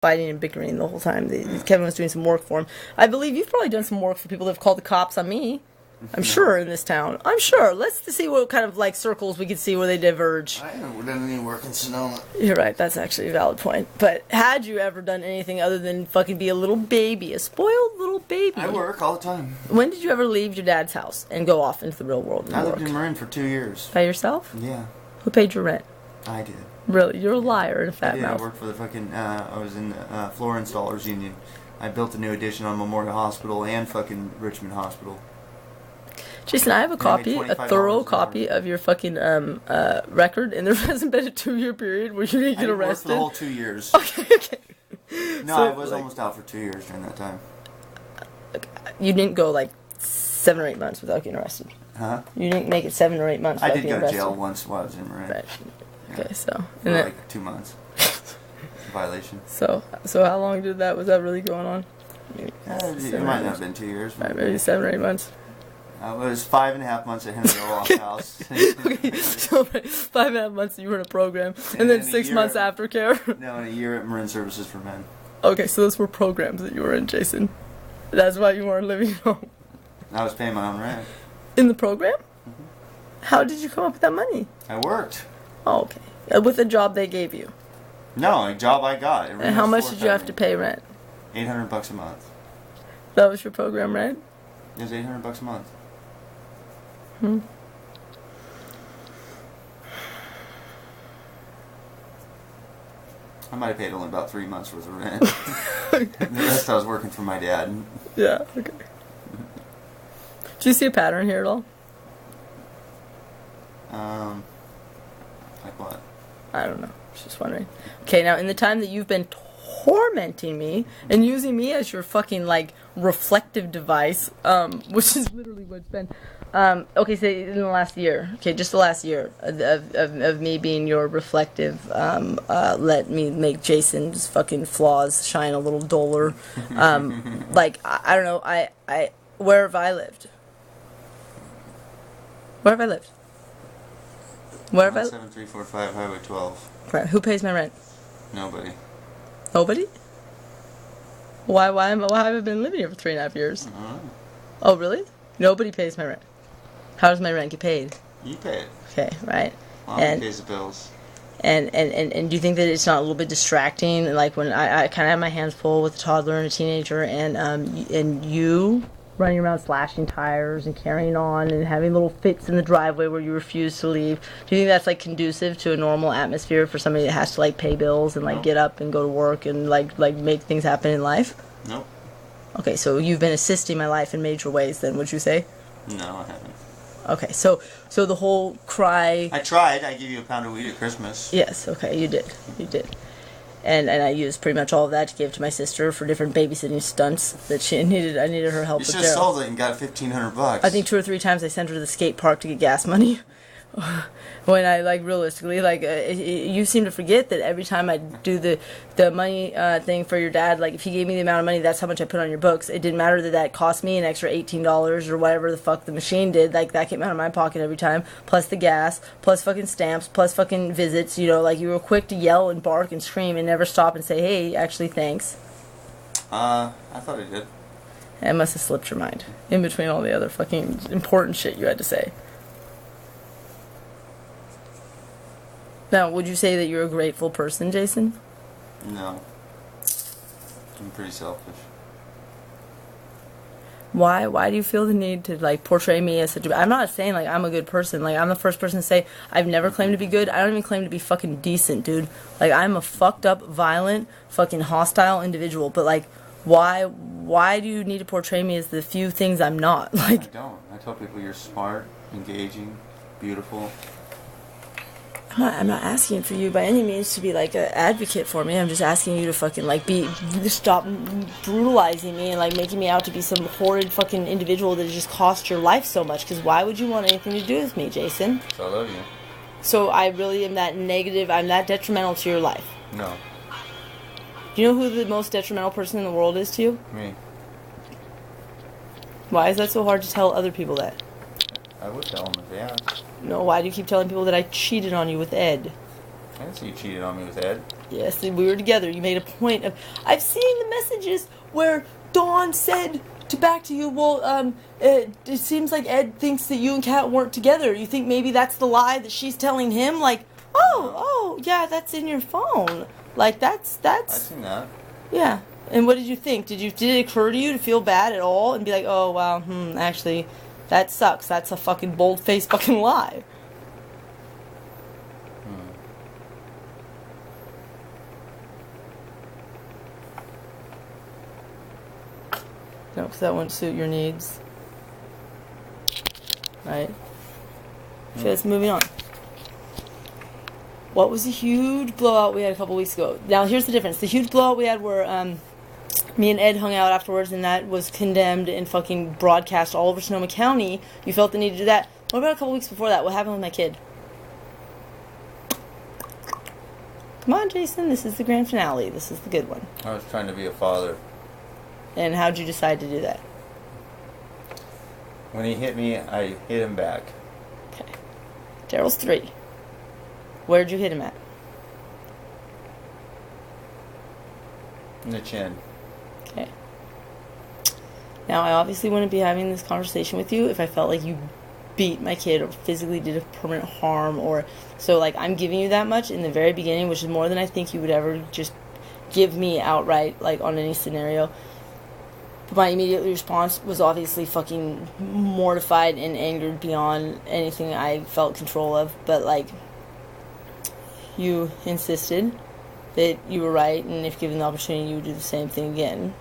fighting and bickering the whole time. Kevin was doing some work for him. I believe you've probably done some work for people that have called the cops on me. I'm sure in this town. I'm sure. Let's see what kind of like circles we can see where they diverge. I haven't done any work in Sonoma. You're right. That's actually a valid point. But had you ever done anything other than fucking be a little baby, a spoiled little baby? I work all the time. When did you ever leave your dad's house and go off into the real world and I work? lived in Marin for 2 years. By yourself? Yeah. Who paid your rent? I did. Really? You're a liar and a fat I mouth. worked for the fucking, I was in the floor installers union. I built a new addition on Memorial Hospital and fucking Richmond Hospital. Jason, I have a copy, a thorough copy of your fucking record, and there hasn't been a 2-year period where you didn't get arrested. I worked for the whole 2 years. Okay. No, So, I was almost out for 2 years during that time. You didn't go like 7 or 8 months without getting arrested. Huh? You didn't make it 7 or 8 months I without did getting go to arrested. jail once while I was in Marin. Right. Yeah. Okay, so For and like 2 months. Violation. so how long did that? Was that really going on? It might not have been 2 years. Right, maybe 7 or 8 months. It was 5.5 months at Henry Olaf House. Okay, so 5.5 months you were in a program, and then 6 months aftercare. No, and a year at Marin Services for Men. Okay, so those were programs that you were in, Jason. That's why you weren't living home. I was paying my own rent. In the program? Mm-hmm. How did you come up with that money? I worked. Oh, okay. With a job they gave you. No, a job I got. And how much did you have to pay rent? $800 a month. That was your program rent? It was $800 a month. I might have paid only about 3 months worth of rent. The rest I was working for my dad. Yeah, okay. Do you see a pattern here at all? Like what? I don't know. I was just wondering. Okay, now in the time that you've been tormenting me and using me as your fucking like reflective device, which is literally what it's been. Okay, so in the last year, okay, just the last year of me being your reflective, let me make Jason's fucking flaws shine a little duller. Like I don't know, I where have I lived? Where have I lived? Where have I lived? 7345 Highway 12. Right. Who pays my rent? Nobody. Nobody? Why have I been living here for 3.5 years? Oh, really? Nobody pays my rent. How does my rent get paid? You pay it. Okay, right. Mom pays the bills. And do you think that it's not a little bit distracting? Like when I kind of have my hands full with a toddler and a teenager, and you running around slashing tires and carrying on and having little fits in the driveway where you refuse to leave. Do you think that's like conducive to a normal atmosphere for somebody that has to like pay bills and like get up and go to work and like make things happen in life? Nope. Okay, so you've been assisting my life in major ways then, would you say? No, I haven't. Okay, so the whole cry... I tried. I give you a pound of wheat at Christmas. Yes, okay, you did. And I used pretty much all of that to give to my sister for different babysitting stunts that she needed. I needed her help You with. should have sold it and got $1,500. I think 2 or 3 times I sent her to the skate park to get gas money. When I, like, realistically, like, you seem to forget that every time I do the money thing for your dad, like, if he gave me the amount of money, that's how much I put on your books. It didn't matter that cost me an extra $18 or whatever the fuck the machine did. Like, that came out of my pocket every time, plus the gas, plus fucking stamps, plus fucking visits, you know, like, you were quick to yell and bark and scream and never stop and say, hey, actually, thanks. I thought I did. It must have slipped your mind in between all the other fucking important shit you had to say. Now, would you say that you're a grateful person, Jason? No. I'm pretty selfish. Why do you feel the need to, like, portray me as such a... I'm not saying, like, I'm a good person. Like, I'm the first person to say I've never claimed to be good. I don't even claim to be fucking decent, dude. Like, I'm a fucked up, violent, fucking hostile individual. But, like, why do you need to portray me as the few things I'm not? Like, I don't. I tell people you're smart, engaging, beautiful. I'm not asking for you by any means to be like an advocate for me. I'm just asking you to fucking like stop brutalizing me and like making me out to be some horrid fucking individual that just cost your life so much. Because why would you want anything to do with me, Jason? So I love you. So I really am that negative. I'm that detrimental to your life. No. Do you know who the most detrimental person in the world is to you? Me. Why is that so hard to tell other people that? I would tell them if they asked. No, why do you keep telling people that I cheated on you with Ed? I didn't see you cheated on me with Ed. Yes, we were together. You made a point of... I've seen the messages where Dawn said back to you, well, it seems like Ed thinks that you and Kat weren't together. You think maybe that's the lie that she's telling him? Like, oh, yeah, that's in your phone. Like, that's... I've seen that. Yeah. And what did you think? Did it occur to you to feel bad at all and be like, oh, wow, actually, that sucks. That's a fucking bold-faced fucking lie. No, because that wouldn't suit your needs. Right? So let's moving on. What was the huge blowout we had a couple weeks ago? Now, here's the difference. The huge blowout we had where me and Ed hung out afterwards, and that was condemned and fucking broadcast all over Sonoma County. You felt the need to do that. What about a couple weeks before that? What happened with my kid? Come on, Jason. This is the grand finale. This is the good one. I was trying to be a father. And how'd you decide to do that? When he hit me, I hit him back. Okay. Daryl's 3. Where'd you hit him at? In the chin. Okay. Now, I obviously wouldn't be having this conversation with you if I felt like you beat my kid or physically did a permanent harm or... So, like, I'm giving you that much in the very beginning, which is more than I think you would ever just give me outright, like, on any scenario. My immediate response was obviously fucking mortified and angered beyond anything I felt control of. But, like, you insisted that you were right, and if given the opportunity, you would do the same thing again.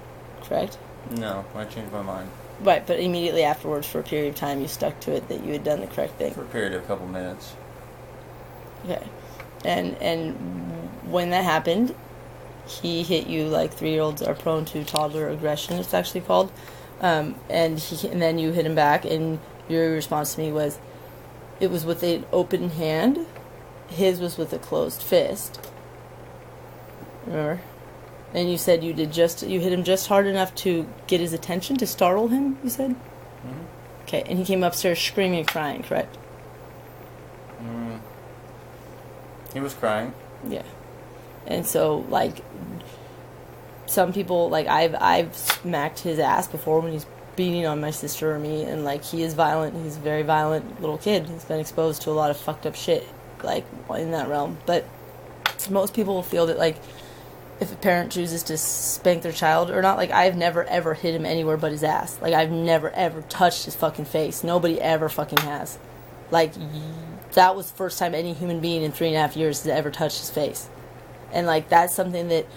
Correct? No, I changed my mind. Right, but immediately afterwards, for a period of time, you stuck to it that you had done the correct thing. For a period of a couple minutes. Okay. And when that happened... He hit you like 3-year-olds are prone to toddler aggression, it's actually called. And then you hit him back, and your response to me was, it was with an open hand. His was with a closed fist. Remember? And you said you hit him just hard enough to get his attention, to startle him, you said? Mm-hmm. Okay, and he came upstairs screaming and crying, correct? He was crying. Yeah. And so, like, some people, like, I've smacked his ass before when he's beating on my sister or me, and, like, he is violent. He's a very violent little kid. He's been exposed to a lot of fucked up shit, like, in that realm. But most people will feel that, like, if a parent chooses to spank their child or not, like, I've never, ever hit him anywhere but his ass. Like, I've never, ever touched his fucking face. Nobody ever fucking has. Like, that was the first time any human being in 3.5 years has ever touched his face. And, like, that's something that,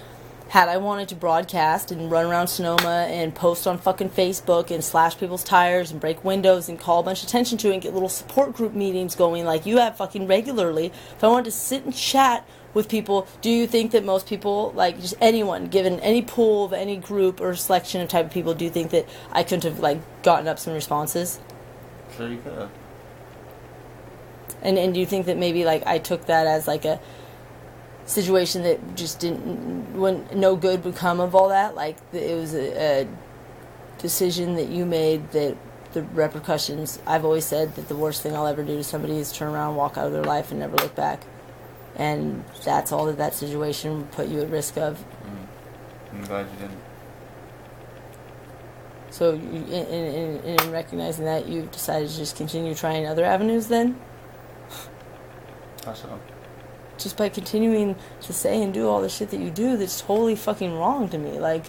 had I wanted to broadcast and run around Sonoma and post on fucking Facebook and slash people's tires and break windows and call a bunch of attention to it and get little support group meetings going like you have fucking regularly, if I wanted to sit and chat with people, do you think that most people, like, just anyone, given any pool of any group or selection of type of people, do you think that I couldn't have, like, gotten up some responses? Sure you could have. And do you think that maybe, like, I took that as, like, a situation that just when no good would come of all that, like it was a decision that you made that the repercussions, I've always said that the worst thing I'll ever do to somebody is turn around, walk out of their life and never look back, and that's all that situation would put you at risk of. I'm glad you didn't. So in recognizing that, you've decided to just continue trying other avenues then? How so? Just by continuing to say and do all the shit that you do that's totally fucking wrong to me. Like,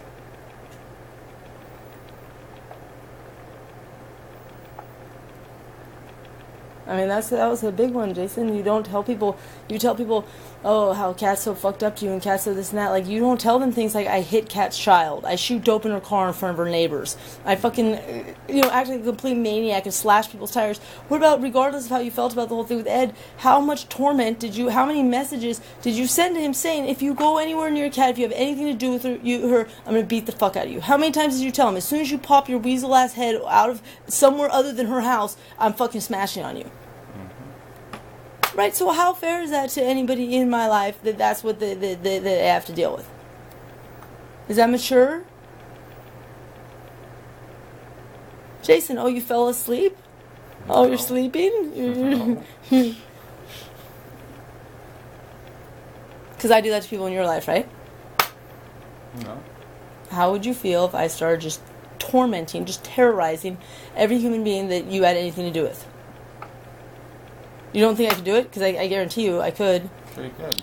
I mean, that was a big one, Jason. You don't tell people, you tell people, oh, how Kat's so fucked up to you and Kat's so this and that. Like, you don't tell them things like, I hit Kat's child, I shoot dope in her car in front of her neighbors, I fucking, act like a complete maniac and slash people's tires. What about, regardless of how you felt about the whole thing with Ed, how much torment how many messages did you send to him saying, if you go anywhere near Kat, if you have anything to do with her, I'm gonna beat the fuck out of you? How many times did you tell him, as soon as you pop your weasel ass head out of somewhere other than her house, I'm fucking smashing on you? Right, so how fair is that to anybody in my life that that's what they have to deal with? Is that mature? Jason, oh, you fell asleep? Oh, you're sleeping? No. Because I do that to people in your life, right? No. How would you feel if I started just tormenting, just terrorizing every human being that you had anything to do with? You don't think I could do it? Because I guarantee you I could. Sure you could.